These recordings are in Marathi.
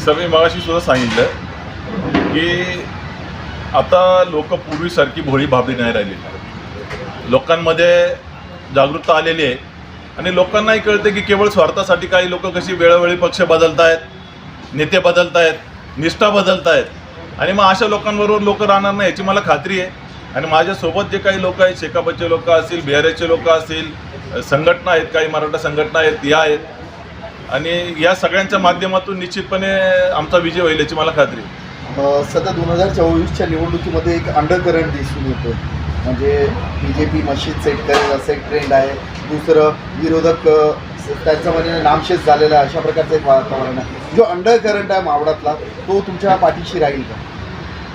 सर मी मगाशी सुद्धा सांगितलं की आता लोक पूर्वीसारखी भोळी भाबडी नाही राहिली. लोकांमध्ये जागरूकता आलेली आहे आणि लोकांनाही कळते की केवळ स्वार्थासाठी काही लोक कशी वेळोवेळी पक्ष बदलत आहेत, नेते बदलत आहेत, निष्ठा बदलत आहेत आणि मग अशा लोकांबरोबर लोक राहणार नाही याची मला खात्री आहे. आणि माझ्यासोबत जे काही लोक आहेत, शेकापचे लोक असतील, बिहारचे लोक असतील, संघटना आहेत, काही मराठा संघटना आहेत, या आहेत आणि या सगळ्यांच्या माध्यमातून निश्चितपणे आमचा विजय होईल याची मला खात्री आहे. सध्या 2024च्या निवडणुकीमध्ये एक अंडरकरंट दिसून येतो, म्हणजे BJP मशीद सेट करेल असं एक ट्रेंड आहे. दुसरं विरोधक त्यांच्या मध्ये नामशेष झालेला अशा प्रकारचं एक वातावरण आहे. जो अंडरकरंट आहे मावळातला तो तुमच्या पाठीशी राहील का?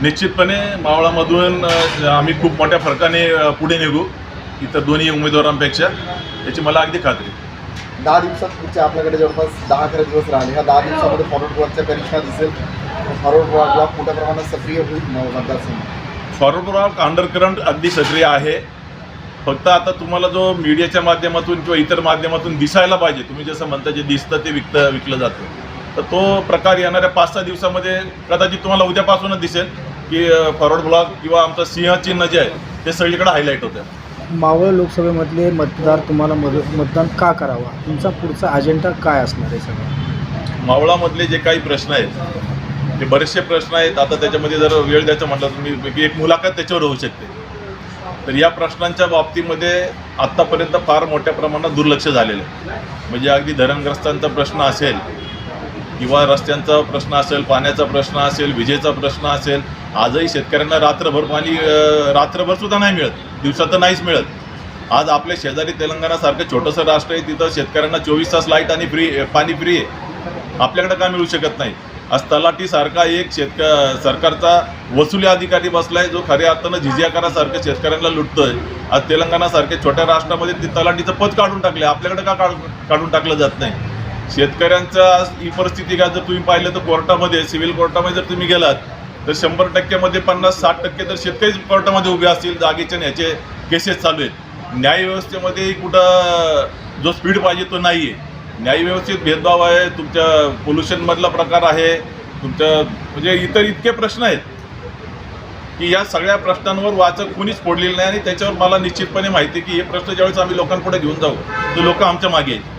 निश्चितपणे मावळामधून आम्ही खूप मोठ्या फरकाने पुढे निघू इतर दोन्ही उमेदवारांपेक्षा, याची मला अगदी खात्री आहे. 10 दिवसात पुढच्या आपल्याकडे जवळपास 10-11 दिवस राहिले. ह्या 10 दिवसामध्ये फॉरवर्ड ब्लॉकचा करिश्मा दिसेल. फॉरवर्ड ब्लॉक मोठ्या प्रमाणात सक्रिय होईल मतदारसंघ. फॉरवर्ड ब्लॉक अंडरकरंट अगदी सक्रिय आहे. फक्त आता तुम्हाला जो मीडियाच्या माध्यमातून किंवा इतर माध्यमातून दिसायला पाहिजे, तुम्ही जसं म्हणता जे दिसतं ते विकलं जातं, तर तो प्रकार येणाऱ्या 5-6 दिवसामध्ये कदाचित तुम्हाला उद्यापासूनच दिसेल की फॉरवर्ड ब्लॉक किंवा आमचं सिंह चिन्ह जे आहे ते सगळीकडे हायलाईट होतं. मावळ लोकसभेमधले मतदार तुम्हाला मतदान का करावा, तुमचा पुढचा अजेंडा काय असणार आहे? सगळं मावळामधले जे काही प्रश्न आहेत ते बरेचसे प्रश्न आहेत. आता त्याच्यामध्ये जर वेळ द्यायचं म्हटलं तुम्ही एक मुलाखत त्याच्यावर होऊ शकते. तर या प्रश्नांच्या बाबतीमध्ये आत्तापर्यंत फार मोठ्या प्रमाणात दुर्लक्ष झालेलं आहे. म्हणजे अगदी धरणग्रस्तांचा प्रश्न असेल किंवा रस्त्यांचा प्रश्न असेल, पाण्याचा प्रश्न असेल, विजेचा प्रश्न असेल. आजही शेतकऱ्यांना रात्रभर सुद्धा नाही मिळत, दिवसात तर नाहीच मिळत. आज आपल्या शेजारी तेलंगणासारखं छोटंसं राष्ट्र आहे, तिथं शेतकऱ्यांना 24 तास लाईट आणि पाणी फ्री आहे. आपल्याकडे काय मिळू शकत नाही. आज तलाठीसारखा एक सरकारचा वसुली अधिकारी बसला आहे जो खऱ्या अर्थानं झिझियाकारासारखं शेतकऱ्यांना लुटतोय. आज तेलंगणासारख्या छोट्या राष्ट्रामध्ये ते तलाठीचं पद काढून टाकले. आपल्याकडे का काढून टाकलं जात नाही? शेतकऱ्यांचा ही परिस्थिती का जर तुम्ही पाहिलं तर कोर्टामध्ये, सिव्हिल कोर्टामध्ये जर तुम्ही गेलात तर 100%मध्ये 50-60% तर शेतकरीच कोर्टामध्ये उभे असतील. जागेच्या ह्याचे केसेस चालू आहेत. न्यायव्यवस्थेमध्ये कुठं जो स्पीड पाहिजे तो नाही आहे. न्यायव्यवस्थेत भेदभाव आहे, तुमच्या पोल्युशनमधला प्रकार आहे, तुमच्या म्हणजे इतर इतके प्रश्न आहेत की या सगळ्या प्रश्नांवर वाचक कुणीच फोडलेलं नाही. आणि त्याच्यावर मला निश्चितपणे माहिती आहे की हे प्रश्न ज्यावेळेस आम्ही लोकांपुढे घेऊन जाऊ तर लोक आमच्या मागे आहेत.